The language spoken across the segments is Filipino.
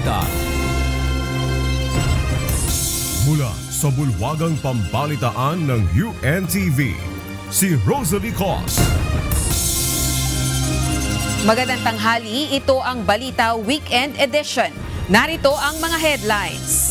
balita. Mula sa bulwagang pambalitaan ng UNTV, si Rosalie Cos. Magandang tanghali, ito ang Balita Weekend Edition. Narito ang mga headlines.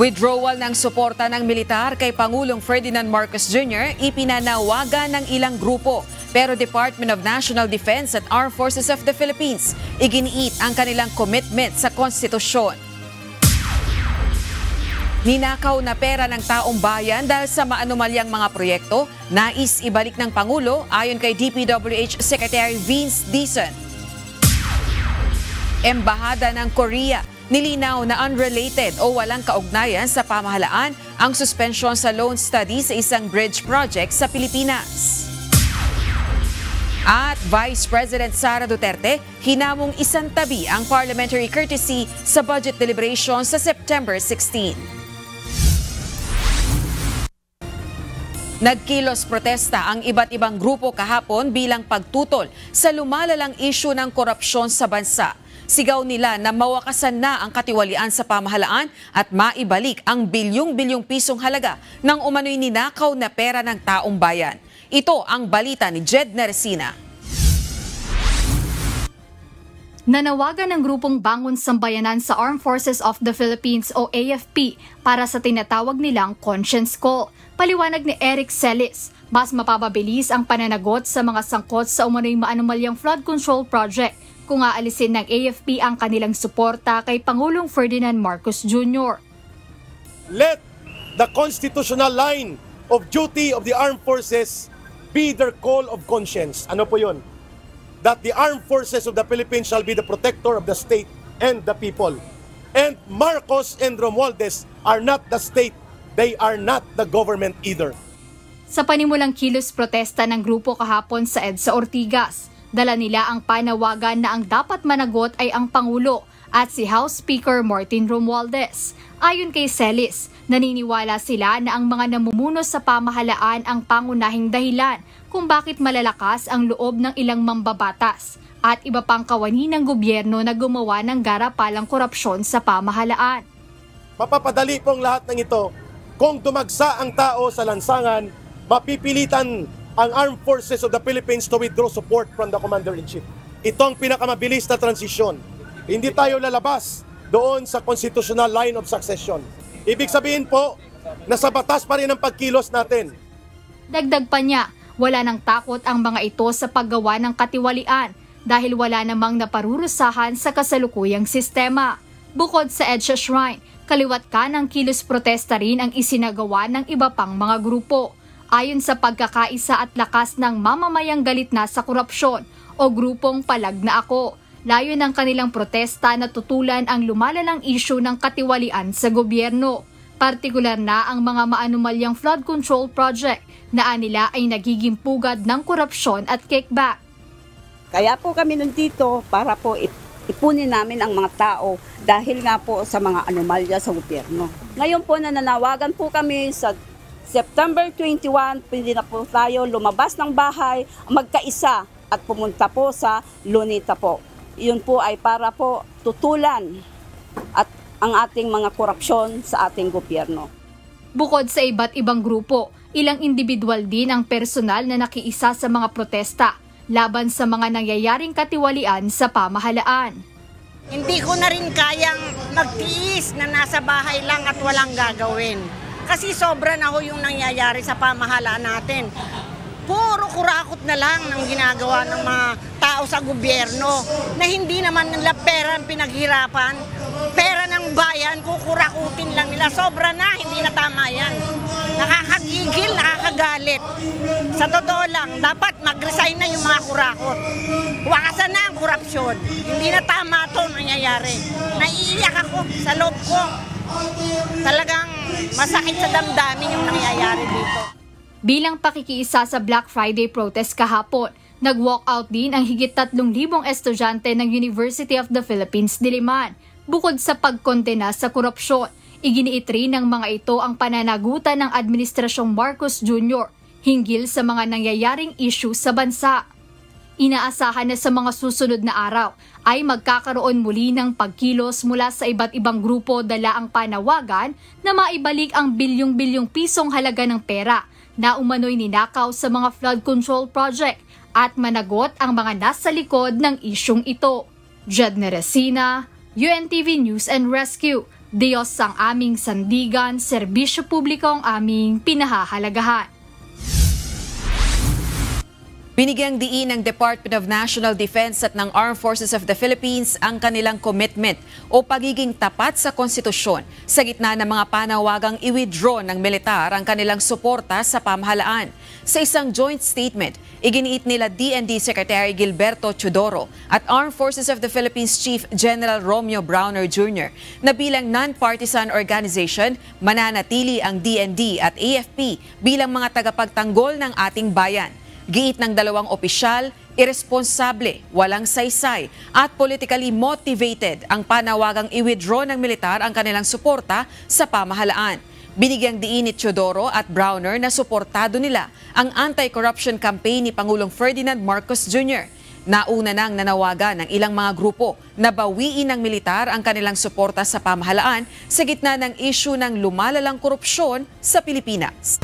Withdrawal ng suporta ng militar kay Pangulong Ferdinand Marcos Jr. ipinanawagan ng ilang grupo. Pero Department of National Defense at Armed Forces of the Philippines iginiit ang kanilang commitment sa konstitusyon. Ninakaw na pera ng taong bayan dahil sa maanumalyang mga proyekto, nais ibalik ng Pangulo ayon kay DPWH Secretary Vince Dizon. Embahada ng Korea, nilinaw na unrelated o walang kaugnayan sa pamahalaan ang suspension sa loan study sa isang bridge project sa Pilipinas. At Vice President Sara Duterte, hinamong isantabi ang parliamentary courtesy sa budget deliberation sa September 16. Nagkilos protesta ang iba't ibang grupo kahapon bilang pagtutol sa lumalalang isyu ng korupsyon sa bansa. Sigaw nila na mawakasan na ang katiwalian sa pamahalaan at maibalik ang bilyong-bilyong pisong halaga ng umano'y ninakaw na pera ng taong bayan. Ito ang balita ni Jed Neresina. Nanawagan ng grupong Bangon Sambayanan sa Armed Forces of the Philippines o AFP para sa tinatawag nilang conscience call. Paliwanag ni Eric Celis, mas mapapabilis ang pananagot sa mga sangkot sa umano'y maanumalyang flood control project kung aalisin ng AFP ang kanilang suporta kay Pangulong Ferdinand Marcos Jr. Let the constitutional line of duty of the armed forces be their call of conscience. Ano po yun? That the armed forces of the Philippines shall be the protector of the state and the people. And Marcos and Romualdez are not the state. They are not the government either. Sa panimulang kilos protesta ng grupo kahapon sa EDSA Ortigas, dala nila ang panawagan na ang dapat managot ay ang Pangulo at si House Speaker Martin Romualdez. Ayon kay Celis, naniniwala sila na ang mga namumuno sa pamahalaan ang pangunahing dahilan kung bakit malalakas ang loob ng ilang mambabatas at iba pang kawani ng gobyerno na gumawa ng garapalang korupsyon sa pamahalaan. Mapapadali pong lahat ng ito. Kung dumagsa ang tao sa lansangan, mapipilitan ang Armed Forces of the Philippines to withdraw support from the Commander-in-Chief. Ito ang pinakamabilis na transisyon. Hindi tayo lalabas doon sa constitutional line of succession. Ibig sabihin po, nasa batas pa rin ang pagkilos natin. Dagdag pa niya, wala nang takot ang mga ito sa paggawa ng katiwalian dahil wala namang naparurusahan sa kasalukuyang sistema. Bukod sa EDSA Shrine, kaliwat kanang kilos protesta rin ang isinagawa ng iba pang mga grupo. Ayon sa pagkakaisa at lakas ng mamamayang galit na sa korupsyon o grupong Palag na Ako, layo ng kanilang protesta na tutulan ang lumalalang isyu ng katiwalian sa gobyerno. Partikular na ang mga maanumalyang flood control project na anila ay nagiging pugad ng korupsyon at kickback. Kaya po kami nandito para po ipunin namin ang mga tao dahil nga po sa mga anomalya sa gobyerno. Ngayon po nananawagan po kami sa September 21, pwede na po tayo lumabas ng bahay, magkaisa at pumunta po sa Luneta po. Iyon po ay para po tutulan at ang ating mga korupsyon sa ating gobyerno. Bukod sa iba't ibang grupo, ilang individual din ang personal na nakiisa sa mga protesta laban sa mga nangyayaring katiwalian sa pamahalaan. Hindi ko na rin kayang magtiis na nasa bahay lang at walang gagawin. Kasi sobra na ho yung nangyayari sa pamahalaan natin. Puro kurakot na lang ng ginagawa ng mga tao sa gobyerno na hindi naman nila pera ang pinaghirapan. Pera ng bayan, kukurakutin lang nila. Sobra na, hindi na tama yan. Nakakagigil, nakakagalit. Sa totoo lang, dapat mag-resign na yung mga kurakot. Wakasan na ang korupsyon. Hindi na tama ito nangyayari. Naiiyak ako sa loob ko. Talagang masakit sa damdamin yung nangyayari dito. Bilang pakikiisa sa Black Friday protest kahapon, nag-walkout din ang higit 3,000 estudyante ng University of the Philippines, Diliman. Bukod sa pagkondena sa korupsyon, iginiit rin ng mga ito ang pananagutan ng Administrasyong Marcos Jr. hinggil sa mga nangyayaring issue sa bansa. Inaasahan na sa mga susunod na araw ay magkakaroon muli ng pagkilos mula sa iba't ibang grupo dala ang panawagan na maibalik ang bilyong-bilyong pisong halaga ng pera na umano'y ninakaw sa mga flood control project at managot ang mga nasa likod ng isyong ito. Jedne Resina, UNTV News and Rescue. Diyos ang aming sandigan, serbisyo publiko ang aming pinahahalagahan. Binigyang diin ng Department of National Defense at ng Armed Forces of the Philippines ang kanilang commitment o pagiging tapat sa konstitusyon sa gitna ng mga panawagang i-withdraw ng militar ang kanilang suporta sa pamahalaan. Sa isang joint statement, iginiit nila DND Secretary Gilberto Teodoro at Armed Forces of the Philippines Chief General Romeo Browner Jr. na bilang non-partisan organization, mananatili ang DND at AFP bilang mga tagapagtanggol ng ating bayan. Giit ng dalawang opisyal, irresponsable, walang saysay at politically motivated ang panawagang i-withdraw ng militar ang kanilang suporta sa pamahalaan. Binigyang diin ni Teodoro at Browner na suportado nila ang anti-corruption campaign ni Pangulong Ferdinand Marcos Jr. Nauna nang nanawagan ng ilang mga grupo na bawiin ng militar ang kanilang suporta sa pamahalaan sa gitna ng issue ng lumalalang korupsyon sa Pilipinas.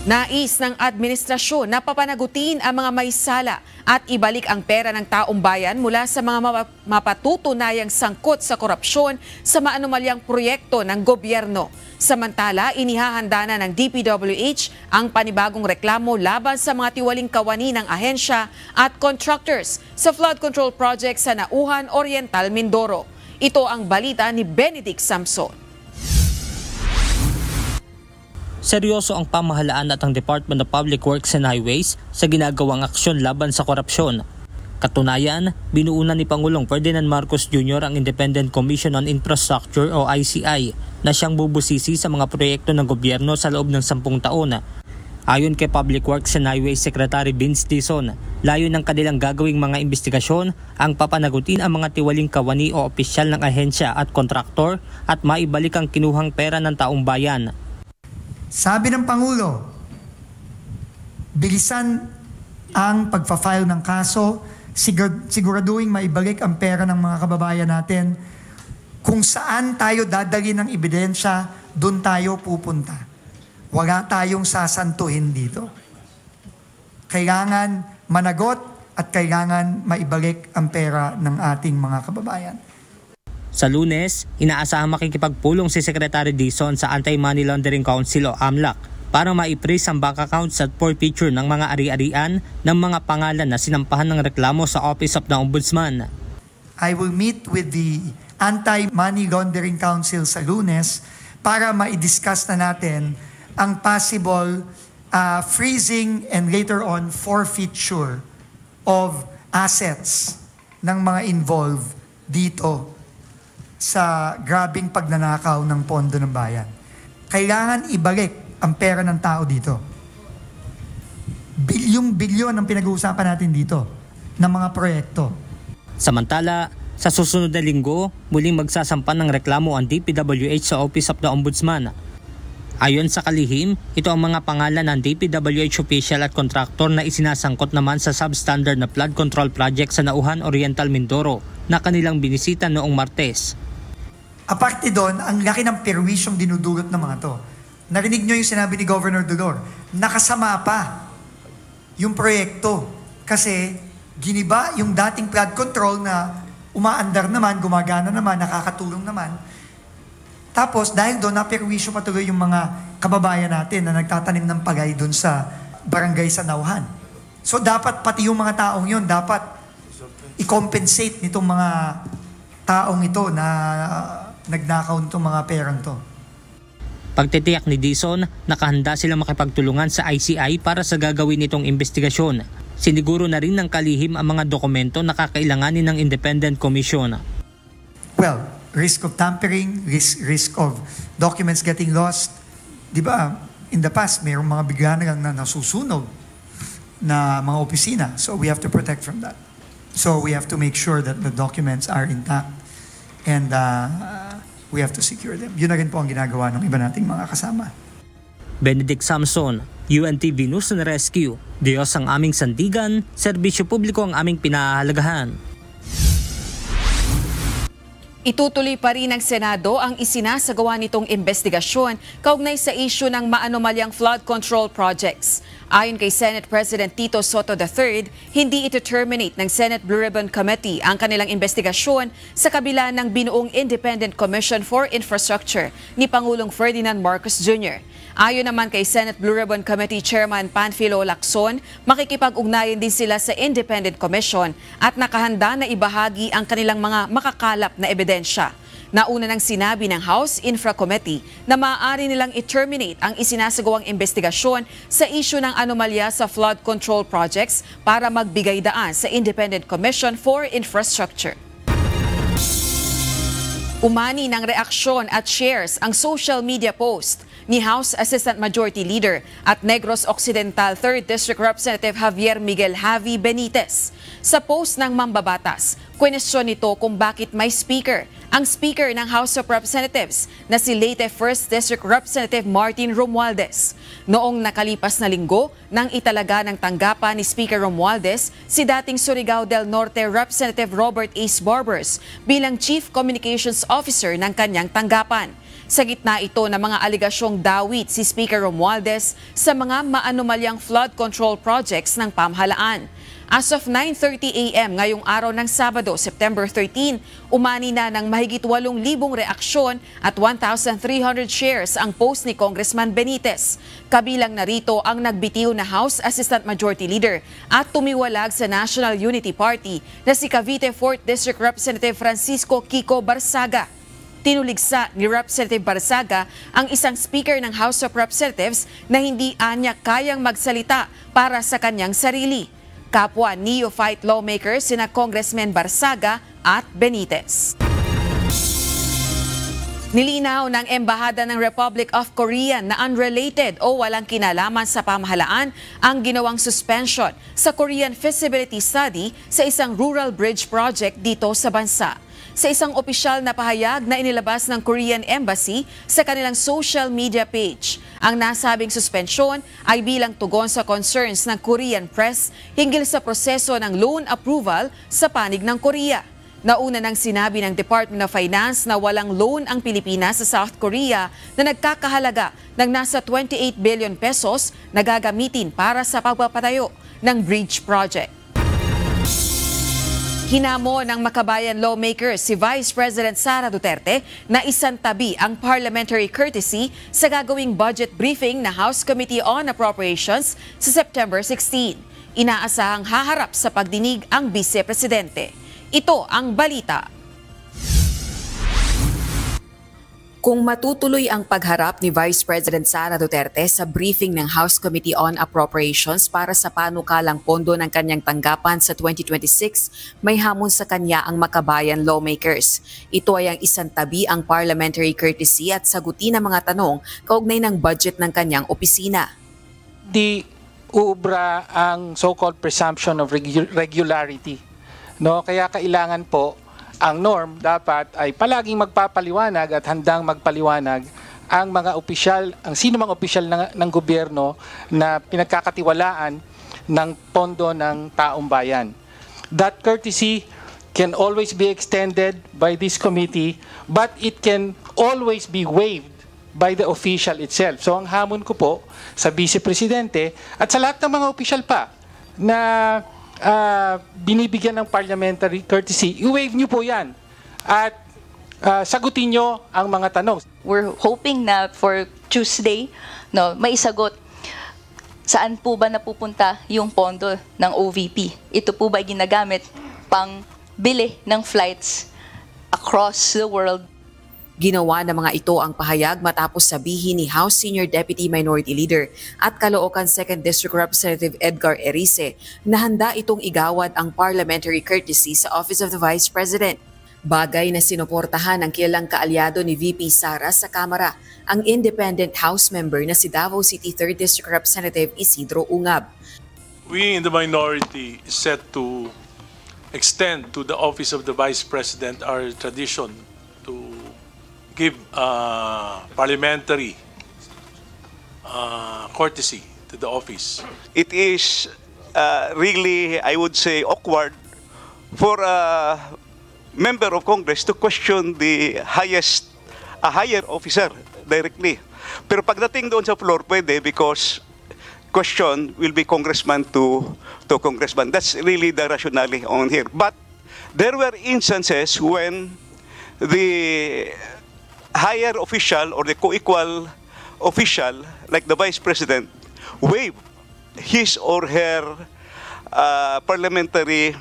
Nais ng administrasyon na papanagutin ang mga may sala at ibalik ang pera ng taong bayan mula sa mga mapatutunayang sangkot sa korupsyon sa maanumalyang proyekto ng gobyerno. Samantala, inihahanda na ng DPWH ang panibagong reklamo laban sa mga tiwaling kawani ng ahensya at contractors sa flood control project sa Nauhan Oriental, Mindoro. Ito ang balita ni Benedict Samson. Seryoso ang pamahalaan at ang Department of Public Works and Highways sa ginagawang aksyon laban sa korupsyon. Katunayan, binuunan ni Pangulong Ferdinand Marcos Jr. ang Independent Commission on Infrastructure o ICI na siyang bubusisi sa mga proyekto ng gobyerno sa loob ng 10 taon. Ayon kay Public Works and Highways Secretary Vince Dizon, layo ng kanilang gagawing mga investigasyon ang papanagutin ang mga tiwaling kawani o opisyal ng ahensya at kontraktor at maibalik ang kinuhang pera ng taong bayan. Sabi ng Pangulo, bilisan ang pagpa-file ng kaso, siguraduhin maibalik ang pera ng mga kababayan natin. Kung saan tayo dadali ng ebidensya, doon tayo pupunta. Wala tayong sasantuhin dito. Kailangan managot at kailangan maibalik ang pera ng ating mga kababayan. Sa Lunes, inaasahang makikipagpulong si Secretary Dizon sa Anti-Money Laundering Council o AMLAC para ma-freeze ang bank accounts at forfeiture ng mga ari-arian ng mga pangalan na sinampahan ng reklamo sa Office of the Ombudsman. I will meet with the Anti-Money Laundering Council sa Lunes para ma-discuss na natin ang possible freezing and later on forfeiture of assets ng mga involved dito sa grabing pagnanakaw ng pondo ng bayan. Kailangan ibalik ang pera ng tao dito. Bilyong-bilyon ang pinag-uusapan natin dito ng mga proyekto. Samantala, sa susunod na linggo, muling magsasampan ng reklamo ang DPWH sa Office of the Ombudsman. Ayon sa kalihim, ito ang mga pangalan ng DPWH official at kontraktor na isinasangkot naman sa substandard na flood control project sa Nauhan Oriental, Mindoro na kanilang binisita noong Martes. Aparte doon, ang laki ng perwisyong dinudulot ng mga to. Narinig nyo yung sinabi ni Governor Dolor, nakasama pa yung proyekto kasi giniba yung dating flood control na umaandar naman, gumagana naman, nakakatulong naman. Tapos dahil doon, naperwisyo patuloy yung mga kababayan natin na nagtatanim ng pagay doon sa barangay sa Nauhan. So dapat pati yung mga taong yun, dapat i-compensate nitong mga taong ito na nagnakaw nitong mga perang to. Pagtitiyak ni Dizon, nakahanda silang makipagtulungan sa ICI para sa gagawin nitong investigasyon. Siniguro na rin ng kalihim ang mga dokumento na kakailanganin ng Independent Commission. Well, risk of tampering, risk of documents getting lost. Di ba, in the past, mayroong mga bigla na lang na nasusunog na mga opisina. So we have to protect from that. So we have to make sure that the documents are intact and we have to secure them. Yun na rin po ang ginagawa ng iba nating mga kasama. Benedict Samson, UNTV News and Rescue. Diyos ang aming sandigan, serbisyo publiko ang aming pinahahalagahan. Itutuloy pa rin ng Senado ang isinasagawa nitong investigasyon kaugnay sa isyu ng maanomalyang flood control projects. Ayon kay Senate President Tito Soto III, hindi ito terminate ng Senate Blue Ribbon Committee ang kanilang investigasyon sa kabila ng binuong Independent Commission for Infrastructure ni Pangulong Ferdinand Marcos Jr. Ayon naman kay Senate Blue Ribbon Committee Chairman Panfilo Lacson, makikipag-ugnayan din sila sa Independent Commission at nakahanda na ibahagi ang kanilang mga makakalap na ebidensya. Nauna nang sinabi ng House Infra Committee na maaari nilang i-terminate ang isinasagawang investigasyon sa isyu ng anomalya sa flood control projects para magbigay daan sa Independent Commission for Infrastructure. Umani ng reaksyon at shares ang social media post ni House Assistant Majority Leader at Negros Occidental 3rd District Representative Javier Miguel Javi Benitez. Sa post ng mambabatas, kwenestyon nito kung bakit may speaker, ang Speaker ng House of Representatives na si Leyte 1st District Representative Martin Romualdez. Noong nakalipas na linggo, nang italaga ng tanggapan ni Speaker Romualdez si dating Surigao del Norte Representative Robert Ace Barbers bilang Chief Communications Officer ng kanyang tanggapan. Sa gitna ito ng mga aligasyong dawit si Speaker Romualdez sa mga maanomalyang flood control projects ng pamahalaan. As of 9:30 a.m. ngayong araw ng Sabado, September 13, umani na ng mahigit 8,000 reaksyon at 1,300 shares ang post ni Congressman Benitez. Kabilang narito ang nagbitiw na House Assistant Majority Leader at tumiwalag sa National Unity Party na si Cavite 4th District Representative Francisco Kiko Barsaga. Tinuligsa ni Representative Barsaga ang isang speaker ng House of Representatives na hindi anya kayang magsalita para sa kanyang sarili. Kapwa neophyte lawmakers sina Congressman Barsaga at Benitez. Nilinaw ng Embahada ng Republic of Korea na unrelated o walang kinalaman sa pamahalaan ang ginawang suspension sa Korean feasibility study sa isang rural bridge project dito sa bansa. Sa isang opisyal na pahayag na inilabas ng Korean Embassy sa kanilang social media page, ang nasabing suspensyon ay bilang tugon sa concerns ng Korean press hinggil sa proseso ng loan approval sa panig ng Korea. Nauna nang sinabi ng Department of Finance na walang loan ang Pilipinas sa South Korea na nagkakahalaga ng nasa 28 billion pesos na gagamitin para sa pagpapatayo ng bridge project. Hinamo ng makabayan lawmaker si Vice President Sara Duterte na isantabi ang parliamentary courtesy sa gagawing budget briefing na House Committee on Appropriations sa September 16. Inaasahang haharap sa pagdinig ang Vice Presidente. Ito ang balita. Kung matutuloy ang pagharap ni Vice President Sara Duterte sa briefing ng House Committee on Appropriations para sa panukalang pondo ng kanyang tanggapan sa 2026, may hamon sa kanya ang makabayan lawmakers. Ito ay ang isantabi ang parliamentary courtesy at sagutin ang mga tanong kaugnay ng budget ng kanyang opisina. Di uubra ang so-called presumption of regularity. No? Kaya kailangan po ang norm dapat ay palaging magpapaliwanag at handang magpaliwanag ang mga opisyal, ang sino mang opisyal ng gobyerno na pinagkakatiwalaan ng pondo ng taong bayan. That courtesy can always be extended by this committee, but it can always be waived by the official itself. So ang hamon ko po sa Vice Presidente at sa lahat ng mga opisyal pa na binibigyan ng parliamentary courtesy, i-waive nyo po yan at sagutin nyo ang mga tanong. We're hoping na for Tuesday, maisagot saan po ba napupunta yung pondo ng OVP. Ito po ba ginagamit pang bili ng flights across the world? Ginawa ng mga ito ang pahayag matapos sabihin ni House Senior Deputy Minority Leader at Caloocan 2nd District Representative Edgar Erice na handa itong igawad ang parliamentary courtesy sa Office of the Vice President. Bagay na sinuportahan ng kilalang kaalyado ni VP Sara sa Kamara, ang independent House member na si Davao City 3rd District Representative Isidro Ungab. We in the minority is set to extend to the Office of the Vice President our tradition to give parliamentary courtesy to the office. It is really, I would say, awkward for a member of Congress to question the higher officer directly. Pero pagdating doon sa floor, pwede because question will be congressman to congressman. That's really the rationale on here. But there were instances when the higher official or the co-equal official, like the Vice President, waived his or her parliamentary,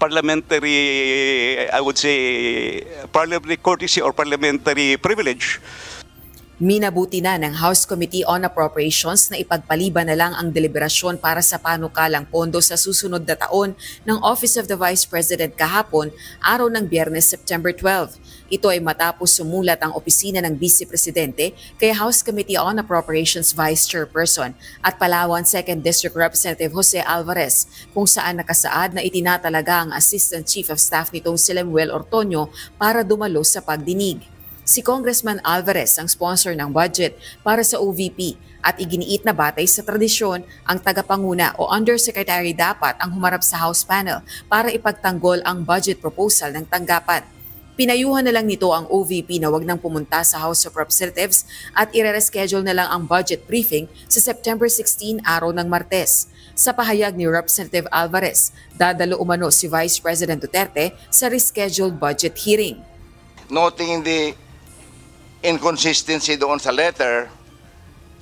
I would say, parliamentary courtesy or parliamentary privilege. Minabuti na ng House Committee on Appropriations na ipagpaliban na lang ang deliberasyon para sa panukalang pondo sa susunod na taon ng Office of the Vice President kahapon, araw ng Biyernes, September 12. Ito ay matapos sumulat ang opisina ng Vice Presidente kay House Committee on Appropriations Vice Chairperson at Palawan 2nd District Representative Jose Alvarez, kung saan nakasaad na itinatalaga ang Assistant Chief of Staff nitong si Lemuel Ortoño para dumalo sa pagdinig. Si Congressman Alvarez ang sponsor ng budget para sa OVP at iginiit na batay sa tradisyon, ang tagapanguna o undersecretary dapat ang humarap sa House panel para ipagtanggol ang budget proposal ng tanggapan. Pinayuhan na lang nito ang OVP na wag nang pumunta sa House of Representatives at ire-reschedule na lang ang budget briefing sa September 16, araw ng Martes. Sa pahayag ni Representative Alvarez, dadalo umano si Vice President Duterte sa rescheduled budget hearing. Noting the inconsistency doon sa letter,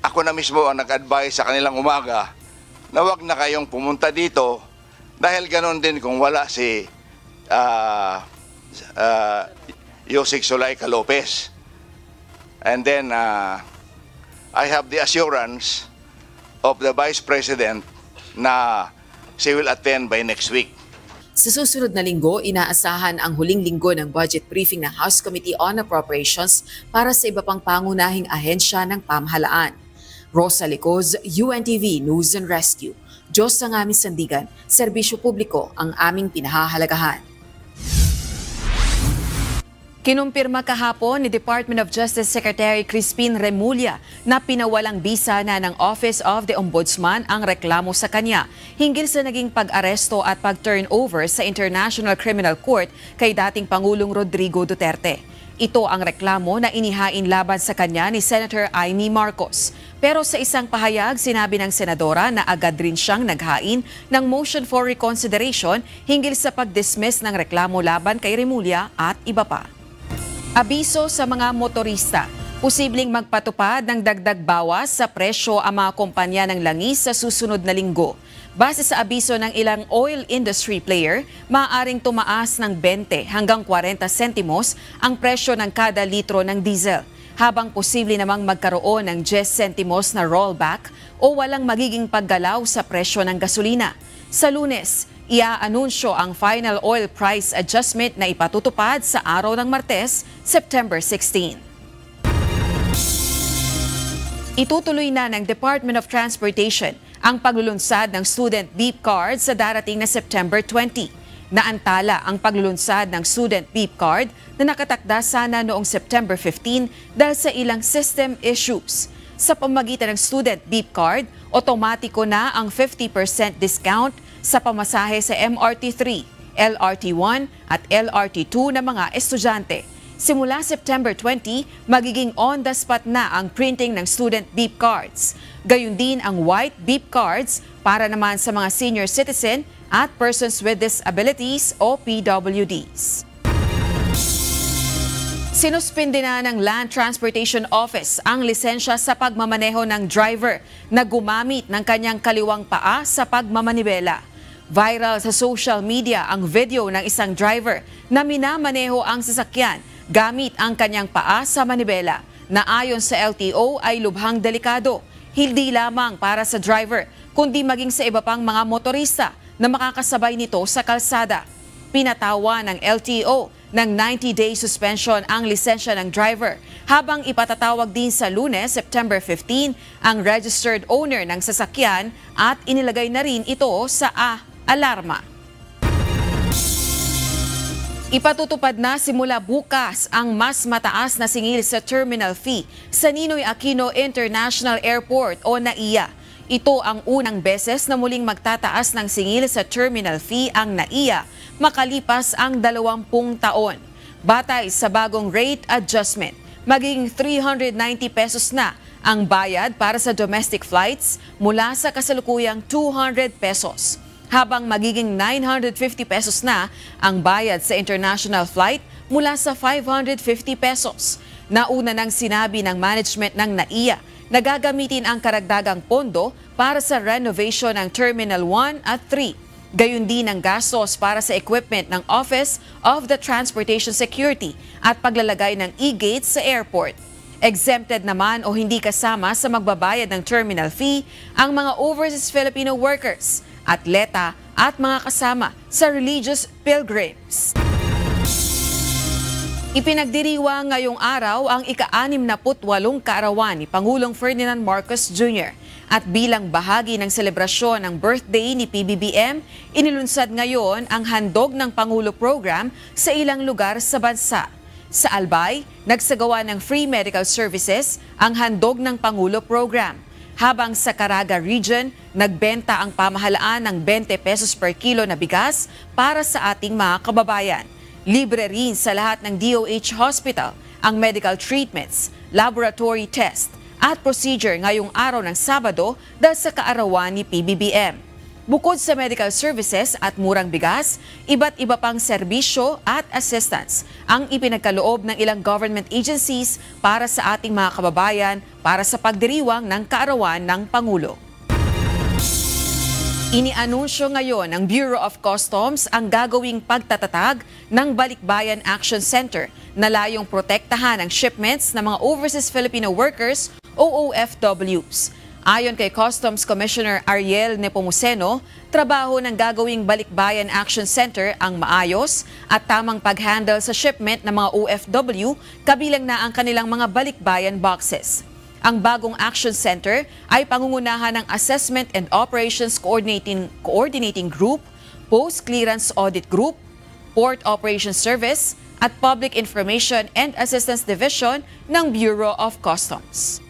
ako na mismo ang nag-advise sa kanilang umaga na wag na kayong pumunta dito dahil ganon din kung wala si Yusek Zulaika Lopez. And then I have the assurance of the Vice President na she will attend by next week. Sa susunod na linggo, inaasahan ang huling linggo ng budget briefing ng House Committee on Appropriations para sa iba pang pangunahing ahensya ng pamahalaan. Rosa Licoz, UNTV News and Rescue. Diyos ang aming sandigan, serbisyo publiko ang aming pinahahalagahan. Kinumpirma kahapon ni Department of Justice Secretary Crispin Remulla na pinawalang bisa na ng Office of the Ombudsman ang reklamo sa kanya hinggil sa naging pag-aresto at pag-turnover sa International Criminal Court kay dating Pangulong Rodrigo Duterte. Ito ang reklamo na inihain laban sa kanya ni Senator Amy Marcos. Pero sa isang pahayag, sinabi ng senadora na agad rin siyang naghain ng motion for reconsideration hinggil sa pag-dismiss ng reklamo laban kay Remulla at iba pa. Abiso sa mga motorista, posibleng magpatupad ng dagdag bawas sa presyo ang mga kumpanya ng langis sa susunod na linggo. Base sa abiso ng ilang oil industry player, maaaring tumaas ng 20 hanggang 40 sentimos ang presyo ng kada litro ng diesel, habang posible namang magkaroon ng 10 sentimos na rollback o walang magiging paggalaw sa presyo ng gasolina. Sa Lunes, iaanunsyo ang final oil price adjustment na ipatutupad sa araw ng Martes, September 16. Itutuloy na ng Department of Transportation ang paglulunsad ng student beep card sa darating na September 20. Naantala ang paglulunsad ng student beep card na nakatakda sana noong September 15 dahil sa ilang system issues. Sa pamagitan ng student beep card, otomatiko na ang 50% discount sa pamasahe sa MRT3, LRT1 at LRT2 na mga estudyante. Simula September 20, magiging on-the-spot na ang printing ng student beep cards. Gayun din ang white beep cards para naman sa mga senior citizen at persons with disabilities o PWDs. Sinuspindi na ng Land Transportation Office ang lisensya sa pagmamaneho ng driver na gumamit ng kanyang kaliwang paa sa pagmamanibela. Viral sa social media ang video ng isang driver na minamaneho ang sasakyan gamit ang kanyang paa sa manibela na ayon sa LTO ay lubhang delikado, hindi lamang para sa driver kundi maging sa iba pang mga motorista na makakasabay nito sa kalsada. Pinatawa ng LTO ng 90-day suspension ang lisensya ng driver habang ipatatawag din sa Lunes, September 15 ang registered owner ng sasakyan at inilagay na rin ito sa alarma. Ipatutupad na simula bukas ang mas mataas na singil sa terminal fee sa Ninoy Aquino International Airport o NAIA. Ito ang unang beses na muling magtataas ng singil sa terminal fee ang NAIA makalipas ang 20 taon. Batay sa bagong rate adjustment, magiging 390 pesos na ang bayad para sa domestic flights mula sa kasalukuyang 200 pesos. Habang magiging 950 pesos na ang bayad sa international flight mula sa 550 pesos. Nauna nang sinabi ng management ng NAIA na gagamitin ang karagdagang pondo para sa renovation ng Terminal 1 at 3. Gayon din ang gastos para sa equipment ng Office of the Transportation Security at paglalagay ng e-gates sa airport. Exempted naman o hindi kasama sa magbabayad ng terminal fee ang mga overseas Filipino workers, atleta at mga kasama sa religious pilgrims. Ipinagdiriwa ngayong araw ang ika-68 kaarawan ni Pangulong Ferdinand Marcos Jr. At bilang bahagi ng selebrasyon ng birthday ni PBBM, inilunsad ngayon ang Handog ng Pangulo program sa ilang lugar sa bansa. Sa Albay, nagsagawa ng free medical services ang Handog ng Pangulo program. Habang sa Caraga Region, nagbenta ang pamahalaan ng 20 pesos per kilo na bigas para sa ating mga kababayan. Libre rin sa lahat ng DOH Hospital ang medical treatments, laboratory test at procedure ngayong araw ng Sabado dahil sa kaarawan ni PBBM. Bukod sa medical services at murang bigas, iba't iba pang serbisyo at assistance ang ipinagkaloob ng ilang government agencies para sa ating mga kababayan para sa pagdiriwang ng kaarawan ng Pangulo. Inianunsyo ngayon ng Bureau of Customs ang gagawing pagtatatag ng Balikbayan Action Center na layong protektahan ang shipments ng mga overseas Filipino workers o OFWs. Ayon kay Customs Commissioner Ariel Nepomuceno, trabaho ng gagawing Balikbayan Action Center ang maayos at tamang pag-handle sa shipment ng mga OFW kabilang na ang kanilang mga balikbayan boxes. Ang bagong Action Center ay pangungunahan ng Assessment and Operations Coordinating Group, Post-Clearance Audit Group, Port Operations Service at Public Information and Assistance Division ng Bureau of Customs.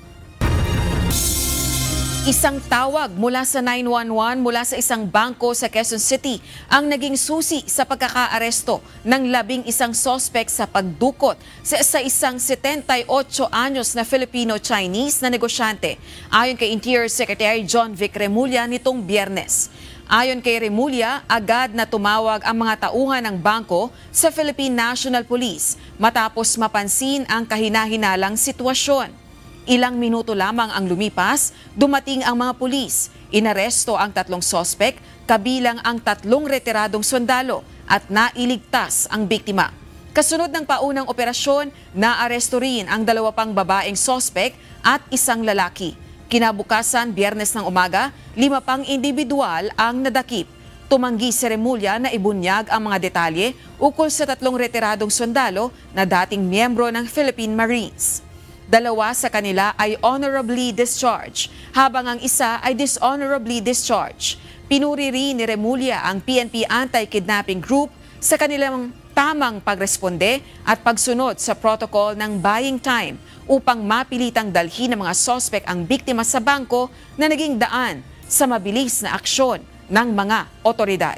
Isang tawag mula sa 911 mula sa isang bangko sa Quezon City ang naging susi sa pagkakaaresto ng 11 sospek sa pagdukot sa isang 78 anyos na Filipino-Chinese na negosyante. Ayon kay Interior Secretary John Vic Remulla nitong Biyernes. Ayon kay Remulla, agad na tumawag ang mga tauhan ng bangko sa Philippine National Police matapos mapansin ang kahinahinalang sitwasyon. Ilang minuto lamang ang lumipas, dumating ang mga pulis. Inaresto ang 3 sospek, kabilang ang 3 retiradong sundalo at nailigtas ang biktima. Kasunod ng paunang operasyon, naaresto rin ang 2 pang babaeng sospek at 1 lalaki. Kinabukasan, Biyernes ng umaga, 5 pang individual ang nadakip. Tumanggi si Remulla na ibunyag ang mga detalye ukol sa 3 retiradong sundalo na dating miyembro ng Philippine Marines. 2 sa kanila ay honorably discharged, habang ang isa ay dishonorably discharged. Pinuri rin ni Remulla ang PNP Anti-Kidnapping Group sa kanilang tamang pagresponde at pagsunod sa protocol ng buying time upang mapilitang dalhin ng mga sospek ang biktima sa bangko na naging daan sa mabilis na aksyon ng mga otoridad.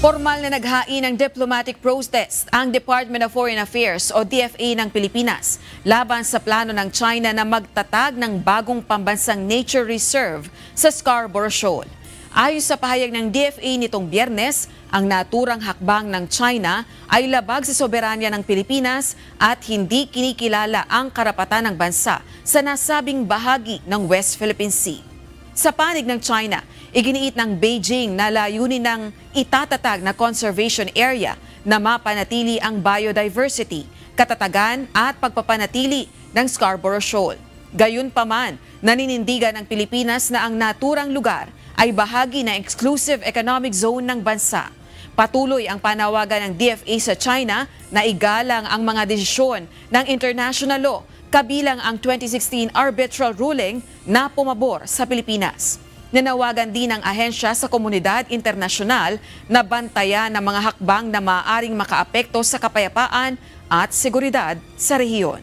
Formal na naghain ng diplomatic protest ang Department of Foreign Affairs o DFA ng Pilipinas laban sa plano ng China na magtatag ng bagong pambansang nature reserve sa Scarborough Shoal. Ayon sa pahayag ng DFA nitong Biyernes, ang naturang hakbang ng China ay labag sa soberanya ng Pilipinas at hindi kinikilala ang karapatan ng bansa sa nasabing bahagi ng West Philippine Sea. Sa panig ng China, iginiit ng Beijing na layunin ng itatatag na conservation area na mapanatili ang biodiversity, katatagan at pagpapanatili ng Scarborough Shoal. Gayunpaman, naninindigan ng Pilipinas na ang naturang lugar ay bahagi ng exclusive economic zone ng bansa. Patuloy ang panawagan ng DFA sa China na igalang ang mga desisyon ng international law kabilang ang 2016 arbitral ruling na pumabor sa Pilipinas. Nanawagan din ang ahensya sa komunidad internasyonal na bantayan ng mga hakbang na maaaring makaapekto sa kapayapaan at seguridad sa rehiyon.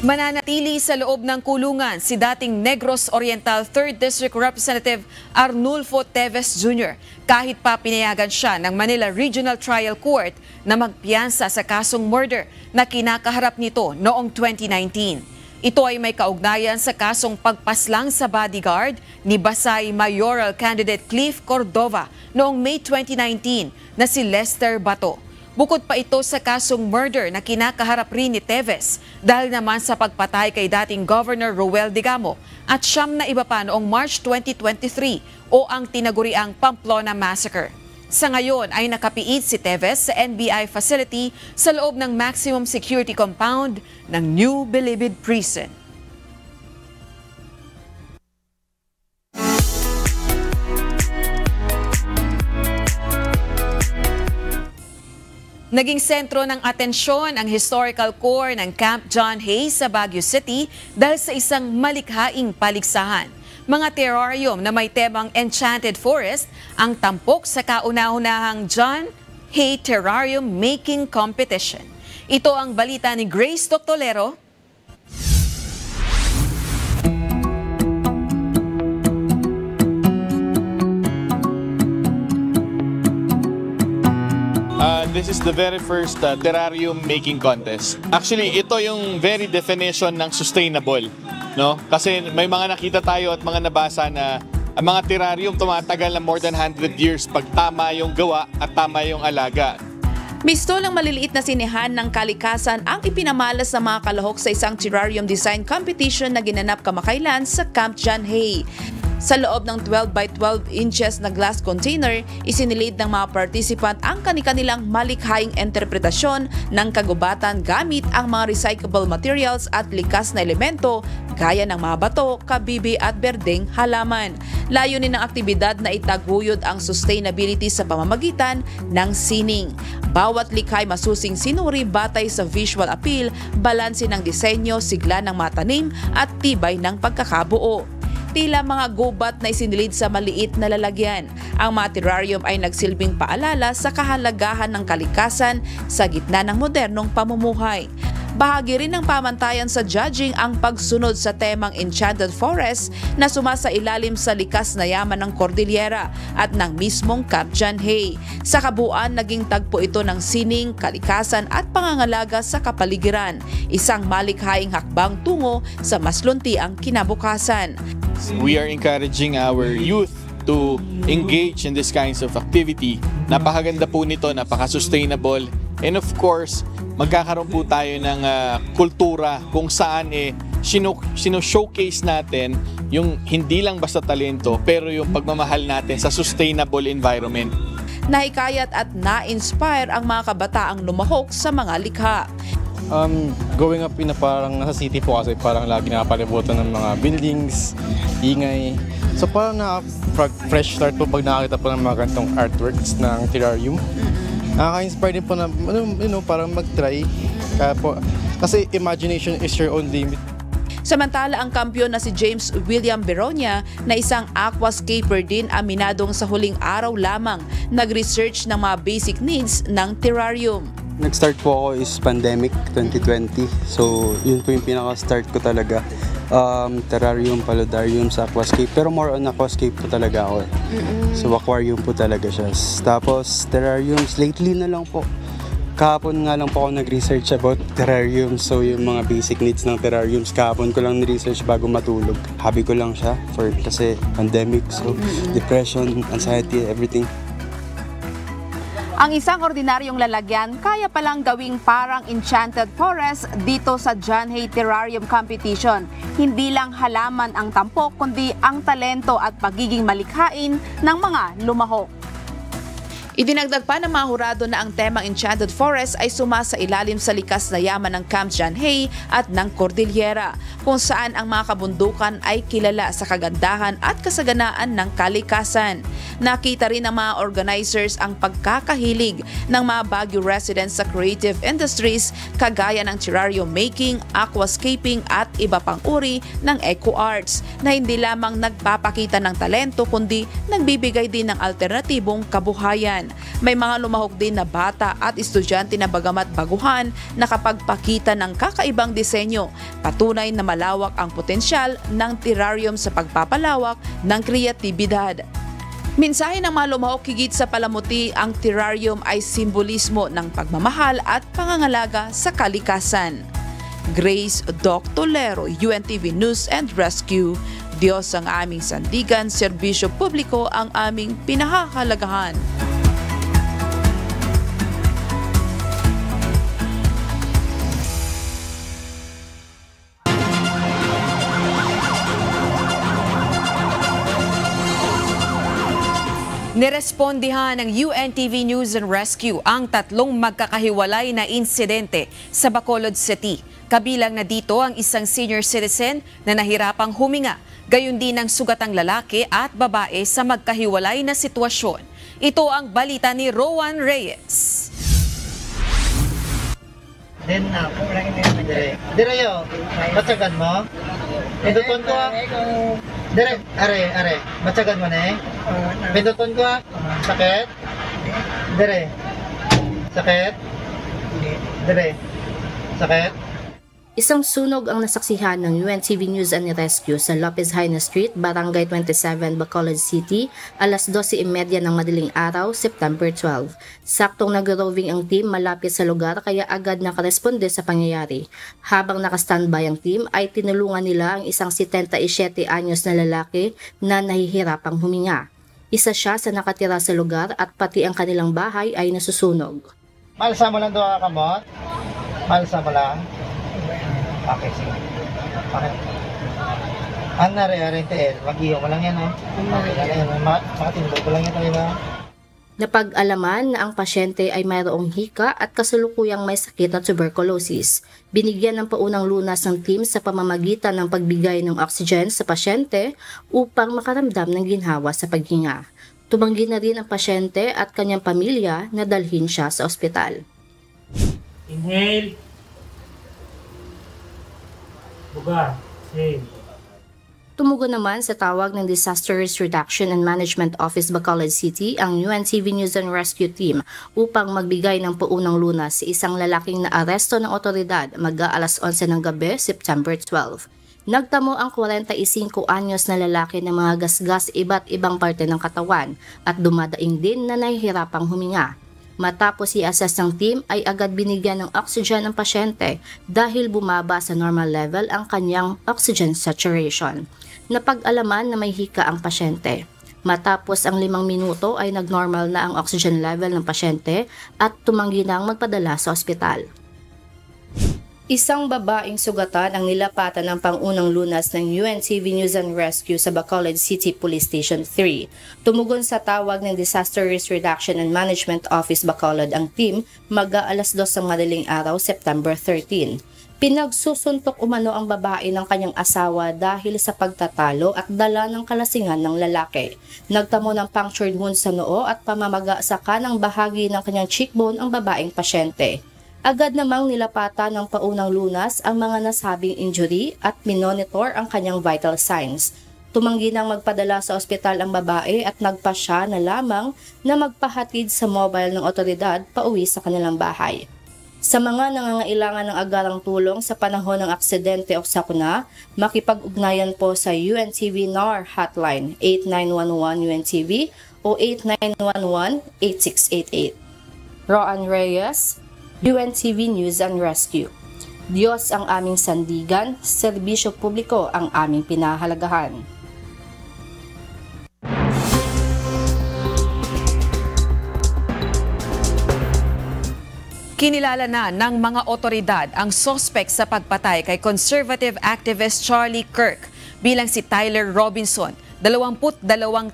Mananatili sa loob ng kulungan si dating Negros Oriental 3rd District Representative Arnulfo Teves Jr. kahit pa pinayagan siya ng Manila Regional Trial Court na magpiyansa sa kasong murder na kinakaharap nito noong 2019. Ito ay may kaugnayan sa kasong pagpaslang sa bodyguard ni Basay Mayoral Candidate Cliff Cordova noong May 2019 na si Lester Bato. Bukod pa ito sa kasong murder na kinakaharap rin ni Teves dahil naman sa pagpatay kay dating Governor Roel Digamo at siyam na iba pa noong March 2023 o ang tinaguriang Pamplona Massacre. Sa ngayon ay nakapiit si Teves sa NBI facility sa loob ng maximum security compound ng New Bilibid Prison. Naging sentro ng atensyon ang historical core ng Camp John Hay sa Baguio City dahil sa isang malikhaing paligsahan. Mga terrarium na may temang Enchanted Forest ang tampok sa kauna-unahang John Hay Terrarium Making Competition. Ito ang balita ni Grace Doctolero. This is the very first terrarium making contest. Actually, ito yung very definition ng sustainable, no? Kasi may mga nakita tayo at mga nabasa na ang mga terrarium tumatagal na more than 100 years pag tama yung gawa at tama yung alaga. Pistolang maliliit na sinehan ng kalikasan ang ipinamalas ng mga kalahok sa isang terrarium design competition na ginanap kamakailan sa Camp John Hay. Sa loob ng 12 by 12 inches na glass container, isinilid ng mga participant ang kanilang malikhaing interpretasyon ng kagubatan gamit ang mga recyclable materials at likas na elemento gaya ng mga bato, kabibi at berdeng halaman. Layunin ng aktibidad na itaguyod ang sustainability sa pamamagitan ng sining. Bawat likha ay masusing sinuri batay sa visual appeal, balanse ng disenyo, sigla ng matanim at tibay ng pagkakabuo. Tila mga gubat na isinilid sa maliit na lalagyan. Ang mga terrarium ay nagsilbing paalala sa kahalagahan ng kalikasan sa gitna ng modernong pamumuhay. Bahagi rin ng pamantayan sa judging ang pagsunod sa temang Enchanted Forest na sumasailalim sa likas na yaman ng Cordillera at ng mismong Camp John Hay. Sa kabuuan, naging tagpo ito ng sining, kalikasan at pangangalaga sa kapaligiran. Isang malikhaing hakbang tungo sa mas luntiang kinabukasan. We are encouraging our youth to engage in these kinds of activity. Napakaganda po nito, napaka-sustainable. And of course, magkakaroon po tayo ng kultura kung saan sino-showcase natin yung hindi lang basta talento pero yung pagmamahal natin sa sustainable environment. Nahikayat at na-inspire ang mga kabataang lumahok sa mga likha. Growing up parang nasa city po kasi parang lagi nakapalibutan ng mga buildings, ingay. So parang fresh start po pag nakakita po ng mga ganitong artworks ng terrarium. Nakaka-inspire din po na parang mag-try. Kaya po, kasi imagination is your own limit. Samantala, ang kampiyon na si James William Beronia na isang aquascaper din aminadong sa huling araw lamang nag-research ng mga basic needs ng terrarium. Nag-start po ako is pandemic 2020. So, yun po yung pinaka-start ko talaga. Terrarium, paludarium sa aquascape. Pero more on aquascape po talaga ako. So, aquarium po talaga siya. Tapos, terrariums, lately na lang po. Kahapon nga lang po ako nag-research about terrariums. So, yung mga basic needs ng terrariums, kahapon ko lang ni-research bago matulog. Hobby ko lang siya kasi pandemic. So, depression, anxiety, everything. Ang isang ordinaryong lalagyan kaya palang gawing parang Enchanted Forest dito sa John Hay Terrarium Competition. Hindi lang halaman ang tampok kundi ang talento at pagiging malikhain ng mga lumahok. Idinagdag pa ng mga hurado na ang temang Enchanted Forest ay sumasailalim sa likas na yaman ng Camp John Hay at ng Cordillera, kung saan ang mga kabundukan ay kilala sa kagandahan at kasaganaan ng kalikasan. Nakita rin ng mga organizers ang pagkakahilig ng mga Baguio residents sa creative industries kagaya ng terrarium making, aquascaping at iba pang uri ng eco arts na hindi lamang nagpapakita ng talento kundi nagbibigay din ng alternatibong kabuhayan. May mga lumahok din na bata at estudyante na bagamat baguhan nakapagpakita ng kakaibang disenyo, patunay na malawak ang potensyal ng terrarium sa pagpapalawak ng kreatibidad. Mensahe ng mga lumahok higit sa palamuti, ang terrarium ay simbolismo ng pagmamahal at pangangalaga sa kalikasan. Grace Doc Tolero, UNTV News and Rescue. Diyos ang aming sandigan, serbisyo publiko ang aming pinahahalagahan. Nirespondihan ng UNTV News and Rescue ang 3 magkakahiwalay na insidente sa Bacolod City. Kabilang na dito ang isang senior citizen na nahirapang huminga, gayon din ang sugatang lalaki at babae sa magkahiwalay na sitwasyon. Ito ang balita ni Rowan Reyes. Dire yo, batsagan mo. Pinduton ko. Dire, are. Batsagan mo na eh. Pinduton ko. Sakit. Dire. Sakit. Dire. Sakit. Isang sunog ang nasaksihan ng UNTV News and Rescue sa Lopez Haina Street, Barangay 27, Bacolod City, alas 12:30 ng madaling araw, September 12. Saktong nag-roving ang team malapit sa lugar kaya agad nakaresponde sa pangyayari. Habang nakastandby ang team ay tinulungan nila ang isang 77 anyos na lalaki na nahihirapang huminga. Isa siya sa nakatira sa lugar at pati ang kanilang bahay ay nasusunog. Malsa mo lang doon kamot. Malsa mo lang. Okay, sige. Okay. Ang nare-aring TL, mag-iyo mo lang yan, ha? Okay, makatindog ko lang yan tayo ba? Napag-alaman na ang pasyente ay mayroong hika at kasalukuyang may sakit na tuberculosis. Binigyan ng paunang lunas ng team sa pamamagitan ng pagbigay ng oxygen sa pasyente upang makaramdam ng ginhawa sa paghinga. Tumanggi na rin ang pasyente at kanyang pamilya na dalhin siya sa ospital. Inhale. Buga. Save. Tumugon naman sa tawag ng Disaster Risk Reduction and Management Office Bacolod City ang UNTV News and Rescue Team upang magbigay ng paunang lunas sa isang lalaking naaresto ng otoridad mag-aalas 11 ng gabi, September 12. Nagtamo ang 45 anyos na lalaki ng mga gasgas iba't ibang parte ng katawan at dumadaing din na nahihirapang huminga. Matapos i-assess ng team ay agad binigyan ng oxygen ang pasyente dahil bumaba sa normal level ang kanyang oxygen saturation. Napag-alaman na may hika ang pasyente. Matapos ang 5 minuto ay nagnormal na ang oxygen level ng pasyente at tumanggi nang magpadala sa ospital. Isang babaeng sugatan ang nilapatan ng pangunang lunas ng UNTV News and Rescue sa Bacolod City Police Station 3. Tumugon sa tawag ng Disaster Risk Reduction and Management Office Bacolod ang team mag-aalas 2 ng madaling araw, September 13. Pinagsusuntok umano ang babae ng kanyang asawa dahil sa pagtatalo at dala ng kalasingan ng lalaki. Nagtamo ng punctured wound sa noo at pamamaga sa kanang bahagi ng kanyang cheekbone ang babaeng pasyente. Agad namang nilapatan ng paunang lunas ang mga nasabing injury at minonitor ang kanyang vital signs. Tumanggi nang magpadala sa ospital ang babae at nagpasya na lamang na magpahatid sa mobile ng otoridad pauwi sa kanilang bahay. Sa mga nangangailangan ng agarang tulong sa panahon ng aksidente o sakuna, makipag-ugnayan po sa UNTV NAR Hotline 8911 UNTV o 8911-8688. Roan Reyes, UNTV News and Rescue. Diyos ang aming sandigan, serbisyo publiko ang aming pinahalagahan. Kinilala na ng mga otoridad ang sospek sa pagpatay kay conservative activist Charlie Kirk bilang si Tyler Robinson, 22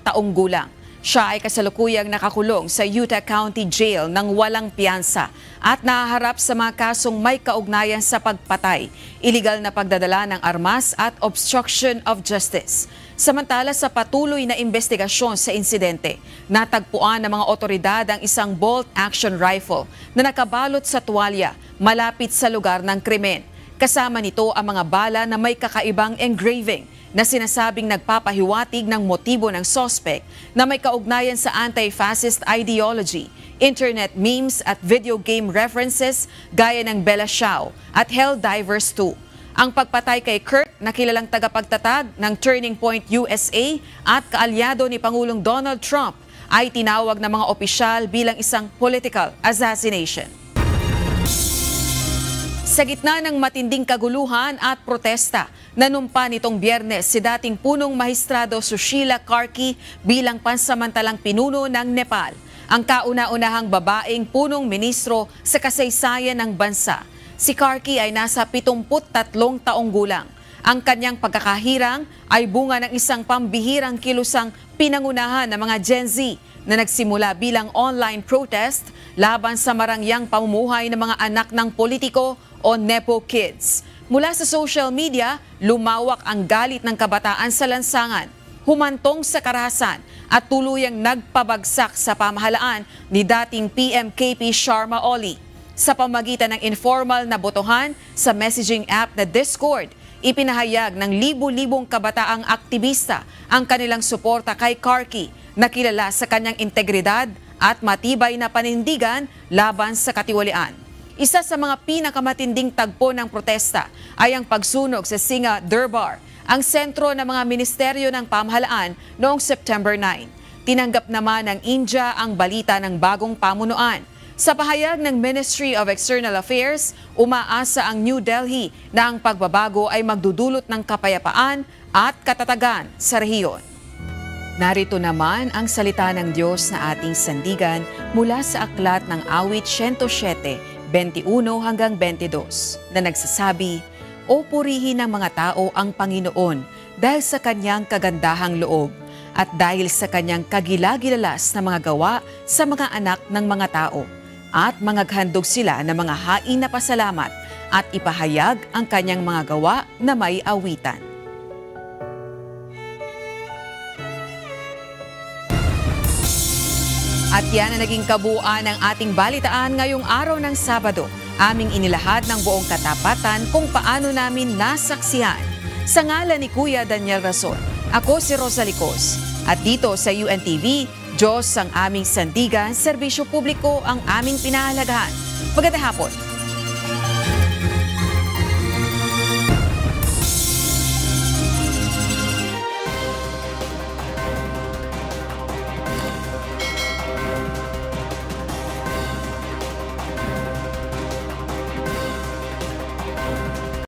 taong gulang. Siya ay kasalukuyang nakakulong sa Utah County Jail ng walang piyansa at nahaharap sa mga kasong may kaugnayan sa pagpatay, iligal na pagdadala ng armas at obstruction of justice. Samantala sa patuloy na investigasyon sa insidente, natagpuan ng mga otoridad ang isang bolt-action rifle na nakabalot sa tuwalya malapit sa lugar ng krimen. Kasama nito ang mga bala na may kakaibang engraving na sinasabing nagpapahiwatig ng motibo ng suspect na may kaugnayan sa anti-fascist ideology, internet memes at video game references gaya ng Bella Ciao at Helldivers 2. Ang pagpatay kay Kurt na kilalang tagapagtatag ng Turning Point USA at kaalyado ni Pangulong Donald Trump ay tinawag ng mga opisyal bilang isang political assassination. Sa gitna ng matinding kaguluhan at protesta, nanumpa nitong Biyernes si dating punong mahistrado Sushila Karki bilang pansamantalang pinuno ng Nepal, ang kauna-unahang babaeng punong ministro sa kasaysayan ng bansa. Si Karki ay nasa 73 taong gulang. Ang kanyang pagkakahirang ay bunga ng isang pambihirang kilusang pinangunahan ng mga Gen Z na nagsimula bilang online protest laban sa marangyang pamumuhay ng mga anak ng politiko o Nepo Kids. Mula sa social media, lumawak ang galit ng kabataan sa lansangan, humantong sa karahasan at tuluyang nagpabagsak sa pamahalaan ni dating PMKP Sharma Oli. Sa pamagitan ng informal na botohan sa messaging app na Discord, ipinahayag ng libu-libong kabataang aktivista ang kanilang suporta kay Karki na kilala sa kanyang integridad at matibay na panindigan laban sa katiwalian. Isa sa mga pinakamatinding tagpo ng protesta ay ang pagsunog sa Singha Durbar, ang sentro ng mga ministeryo ng pamahalaan noong September 9. Tinanggap naman ng India ang balita ng bagong pamunuan. Sa pahayag ng Ministry of External Affairs, umaasa ang New Delhi na ang pagbabago ay magdudulot ng kapayapaan at katatagan sa rehiyon. Narito naman ang salita ng Diyos na ating sandigan mula sa aklat ng Awit 107, 21 hanggang 22 na nagsasabi, O purihin ng mga tao ang Panginoon dahil sa kanyang kagandahang loob at dahil sa kanyang kagilagilalas na mga gawa sa mga anak ng mga tao at mangaghandog sila ng mga hain na pasalamat at ipahayag ang kanyang mga gawa na may awitan. At yan ang naging kabuuan ng ating balitaan ngayong araw ng Sabado. Aming inilahad ng buong katapatan kung paano namin nasaksihan. Sa ngalan ni Kuya Daniel Rason, ako si Rosalie Cos. At dito sa UNTV, Diyos ang aming sandigan, serbisyo publiko ang aming pinahalagahan. Magandang hapon.